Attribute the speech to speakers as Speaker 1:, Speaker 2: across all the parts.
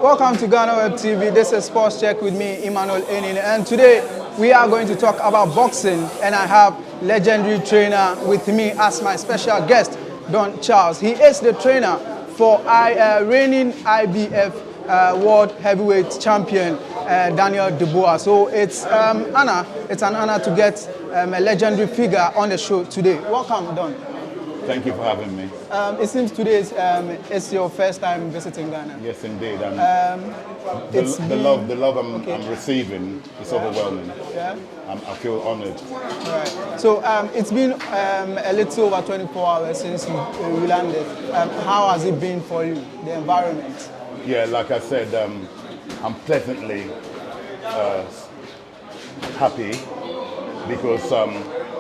Speaker 1: Welcome to GhanaWeb TV. This is Sports Check with me, Emmanuel Enin, and today we are going to talk about boxing, and I have legendary trainer with me as my special guest, Don Charles. He is the trainer for reigning IBF World Heavyweight Champion Daniel Dubois. So it's an honor to get a legendary figure on the show today. Welcome, Don.
Speaker 2: Thank you for having me.
Speaker 1: It seems today is your first time visiting Ghana.
Speaker 2: Yes, indeed. The love I'm receiving is overwhelming.
Speaker 1: Yeah.
Speaker 2: I feel honored.
Speaker 1: Right. So it's been a little over 24 hours since you landed. How has it been for you, the environment?
Speaker 2: Yeah, like I said, I'm pleasantly happy because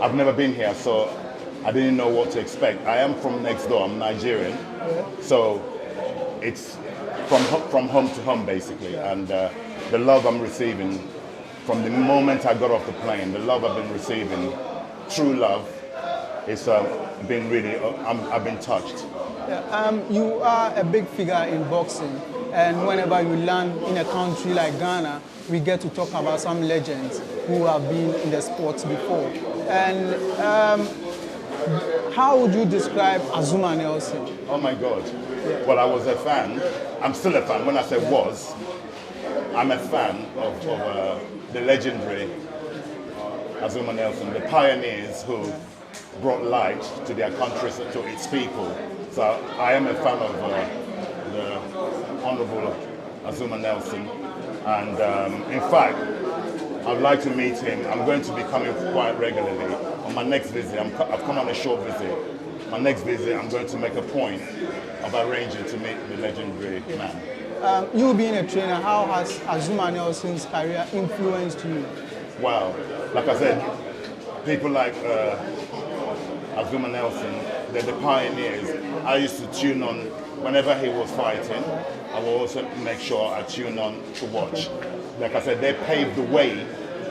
Speaker 2: I've never been here, so I didn't know what to expect. I am from next door, I'm Nigerian, so it's from home to home basically, and the love I'm receiving from the moment I got off the plane, the love I've been receiving, true love, it's been really, I've been touched.
Speaker 1: Yeah, you are a big figure in boxing, and whenever you land in a country like Ghana, we get to talk about some legends who have been in the sports before. And how would you describe Azumah Nelson?
Speaker 2: Oh my God. Yeah. Well, I was a fan. I'm still a fan. When I say was, I'm a fan of the legendary Azumah Nelson, the pioneers who brought light to their countries, to its people. So I am a fan of the Honorable Azumah Nelson. And in fact, I'd like to meet him. I'm going to be coming quite regularly. On my next visit, I've come on a short visit. My next visit, I'm going to make a point of arranging to meet the legendary man.
Speaker 1: You being a trainer, how has Azumah Nelson's career influenced you?
Speaker 2: Wow. Like I said, people like Azumah Nelson, they're the pioneers. I used to tune on whenever he was fighting. I will also make sure I tune on to watch. Like I said, they paved the way.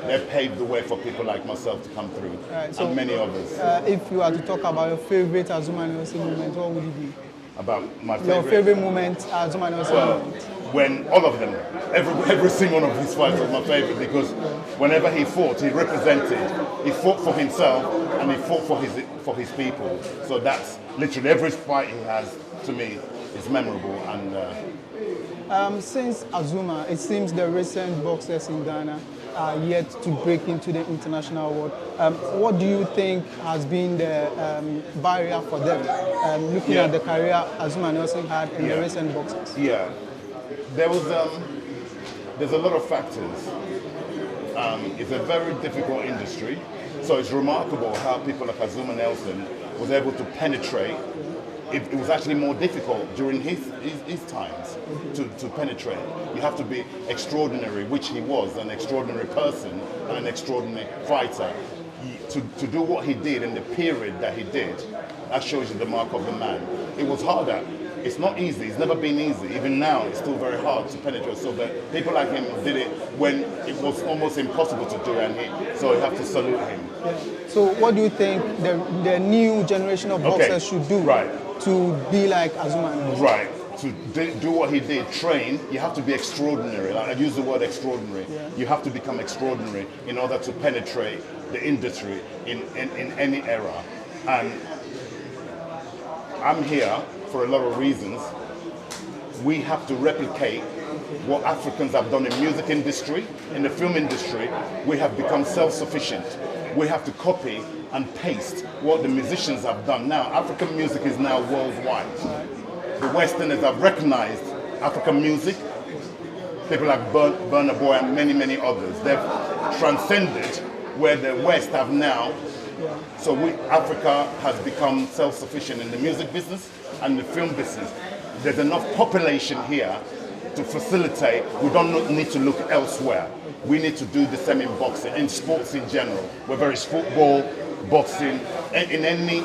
Speaker 2: They paved the way for people like myself to come through, right, so, and many others.
Speaker 1: If you were to talk about your favorite Azumah Nelson moment, what would it be?
Speaker 2: About my favorite?
Speaker 1: Your favorite moment, Azumah Nelson moment?
Speaker 2: When all of them, every single one of his fights was my favorite because whenever he fought, he represented. He fought for himself and he fought for his people. So that's literally every fight he has to me is memorable. And
Speaker 1: since Azumah, it seems the recent boxers in Ghana are yet to break into the international world. What do you think has been the barrier for them, looking at the career Azumah Nelson had in the recent boxers?
Speaker 2: Yeah, there's a lot of factors. It's a very difficult industry, so it's remarkable how people like Azumah Nelson was able to penetrate. It was actually more difficult during his times to penetrate. You have to be extraordinary, which he was, an extraordinary person and an extraordinary fighter. To do what he did in the period that he did, that shows you the mark of the man. It was harder. It's not easy. It's never been easy. Even now, it's still very hard to penetrate. So that people like him did it when it was almost impossible to do, so you have to salute him.
Speaker 1: Yeah. So what do you think the new generation of boxers should do to be like Azumah Nelson?
Speaker 2: Right. To do what he did, train, you have to be extraordinary. Like I use the word extraordinary. Yeah. You have to become extraordinary in order to penetrate the industry in any era. And I'm here for a lot of reasons. We have to replicate what Africans have done in music industry, in the film industry. We have become self-sufficient. We have to copy and paste what the musicians have done. Now, African music is now worldwide. The Westerners have recognized African music. People like Burna Boy and many, many others. They've transcended where the West have now. So Africa has become self-sufficient in the music business and the film business. There's enough population here to facilitate. We don't need to look elsewhere. We need to do the same in boxing, in sports in general. Whether it's football, boxing, in any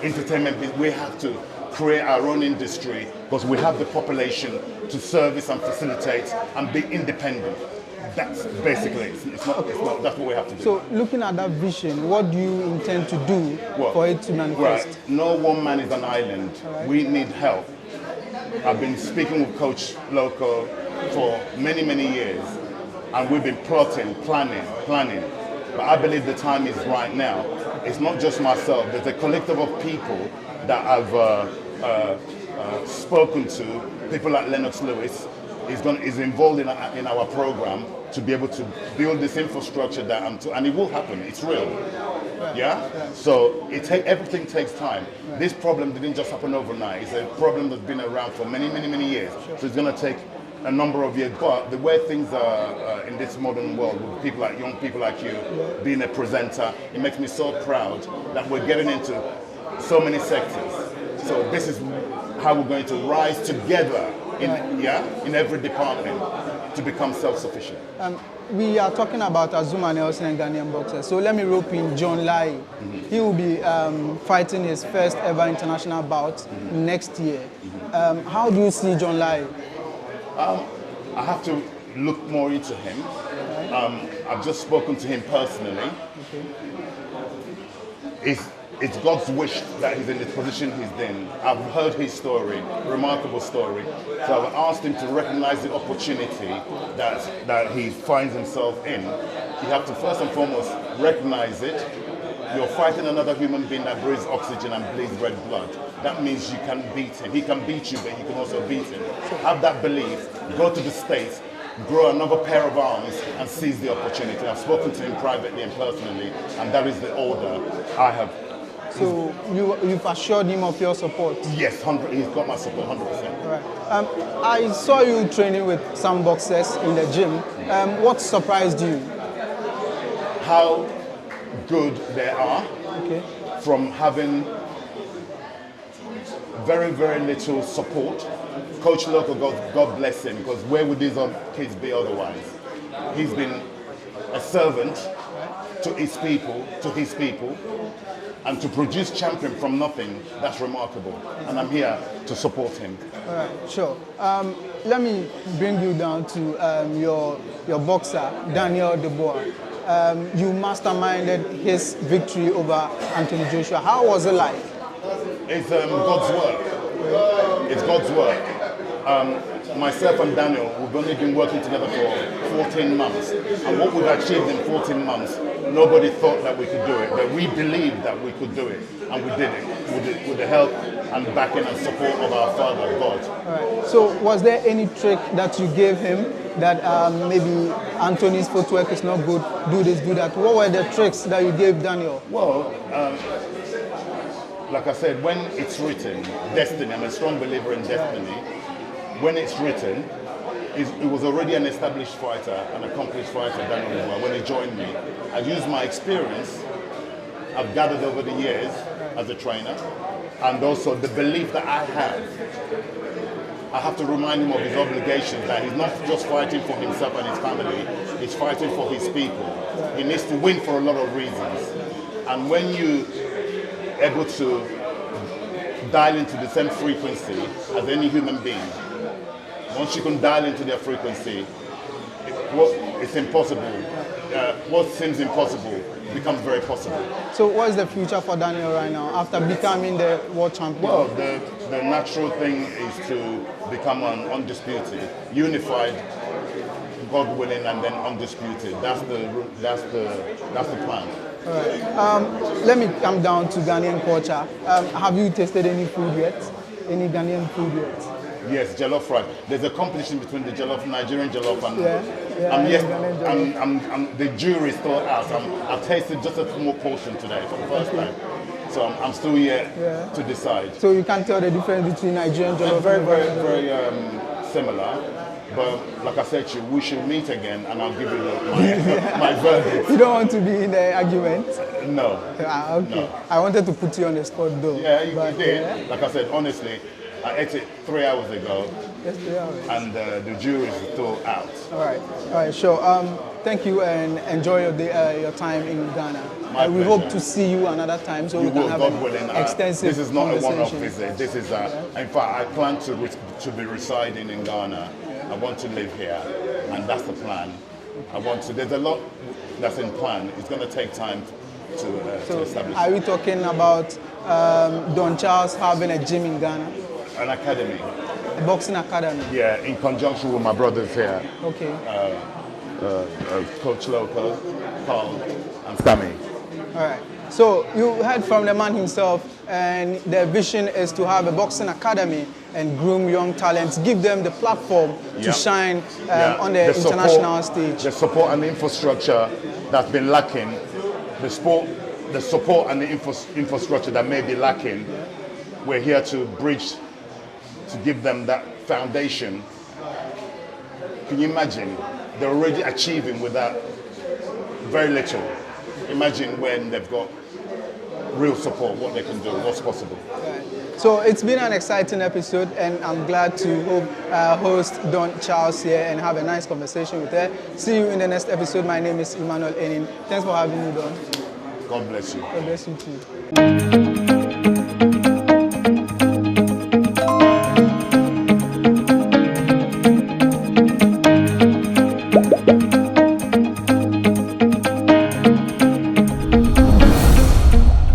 Speaker 2: entertainment business, we have to create our own industry because we have the population to service and facilitate and be independent. That's basically it's not, that's what we have to do.
Speaker 1: So looking at that vision, what do you intend to do for it to manifest?
Speaker 2: Right. No one man is an island. Right. We need help. I've been speaking with Coach Loco for many, many years, and we've been plotting, planning. But I believe the time is right now. It's not just myself. There's a collective of people that I've spoken to. People like Lennox Lewis is involved in our program to be able to build this infrastructure and it will happen. It's real. Yeah. So everything takes time. This problem didn't just happen overnight. It's a problem that's been around for many, many, many years. So it's going to take a number of years. But the way things are in this modern world, with young people like you being a presenter, it makes me so proud that we're getting into so many sectors. So this is how we're going to rise together in every department to become self-sufficient.
Speaker 1: We are talking about Azuma Nelson and Ghanaian boxers. So let me rope in John Lai. He will be fighting his first ever international bout next year. How do you see John Lai?
Speaker 2: I have to look more into him. I've just spoken to him personally. It's God's wish that he's in the position he's in. I've heard his story, remarkable story. So I've asked him to recognize the opportunity that he finds himself in. You have to first and foremost recognize it. You're fighting another human being that breathes oxygen and bleeds red blood. That means you can beat him. He can beat you, but you can also beat him. Have that belief, go to the States, grow another pair of arms and seize the opportunity. I've spoken to him privately and personally, and that is the order I have.
Speaker 1: So you've assured him of your support?
Speaker 2: Yes, he's got my support, 100%.
Speaker 1: All right. I saw you training with some boxers in the gym. What surprised you?
Speaker 2: How good they are, from having very, very little support. Coach Loco, God bless him, because where would these kids be otherwise? He's been a servant to his people, and to produce champion from nothing, that's remarkable. And I'm here to support him.
Speaker 1: All right, sure. Let me bring you down to your boxer, Daniel Dubois. You masterminded his victory over Anthony Joshua. How was it like?
Speaker 2: It's God's work. It's God's work. Myself and Daniel, we've only been working together for 14 months. And what we've achieved in 14 months, nobody thought that we could do it. But we believed that we could do it. And we did it with the help and backing and support of our Father, God.
Speaker 1: All right. So was there any trick that you gave him that maybe Anthony's footwork is not good, do this, do that? What were the tricks that you gave Daniel?
Speaker 2: Well, like I said, when it's written, destiny, I'm a strong believer in destiny. When it's written, it was already an established fighter, an accomplished fighter, Daniel Dubois. When he joined me, I used my experience I've gathered over the years as a trainer, and also the belief that I have to remind him of his obligations, that he's not just fighting for himself and his family, he's fighting for his people. He needs to win for a lot of reasons. And when you're able to dial into the same frequency as any human being, once you can dial into their frequency, it's impossible. What seems impossible becomes very possible.
Speaker 1: So what is the future for Daniel right now after becoming the world champion?
Speaker 2: Well, the natural thing is to become an undisputed, unified, God willing, and then undisputed. That's the plan.
Speaker 1: All right. Let me come down to Ghanaian culture. Have you tasted any food yet? Any Ghanaian food yet?
Speaker 2: Yes, jollof rice. There's a competition between the Nigerian jollof and the jury is still out. I've tasted just a small portion today for the first time. So I'm still yet to decide.
Speaker 1: So you can't tell the difference between Nigerian jollof
Speaker 2: and very similar. But like I said to you, we should meet again and I'll give you my verdict.
Speaker 1: You don't want to be in the argument?
Speaker 2: No.
Speaker 1: Okay.
Speaker 2: No.
Speaker 1: I wanted to put you on the spot though.
Speaker 2: Yeah, you did. Like I said, honestly, I ate it 3 hours ago.
Speaker 1: Yes, 3 hours.
Speaker 2: And the jury is still out.
Speaker 1: All right, sure. Thank you and enjoy your time in Ghana. We hope to see you another time so we can have an extensive
Speaker 2: This is not a one-off
Speaker 1: conversation.
Speaker 2: visit. This is in fact, I plan to be residing in Ghana. I want to live here, and that's the plan. There's a lot that's in plan. It's going to take time to establish.
Speaker 1: Are we talking about Don Charles having a gym in Ghana?
Speaker 2: an academy.
Speaker 1: A boxing academy?
Speaker 2: Yeah, in conjunction with my brothers here.
Speaker 1: Okay.
Speaker 2: Coach Loco, Carl, and Sammy.
Speaker 1: All right. So you heard from the man himself, and their vision is to have a boxing academy and groom young talents, give them the platform to shine on the international stage.
Speaker 2: The support and the infrastructure that's been lacking, the support and the infrastructure that may be lacking, we're here to bridge, to give them that foundation. Can you imagine? They're already achieving without very little. Imagine when they've got real support, what they can do, what's possible.
Speaker 1: Right. So it's been an exciting episode, and I'm glad to host Don Charles here and have a nice conversation with her. See you in the next episode. My name is Emmanuel Enin. Thanks for having me, Don.
Speaker 2: God bless you.
Speaker 1: God bless you too.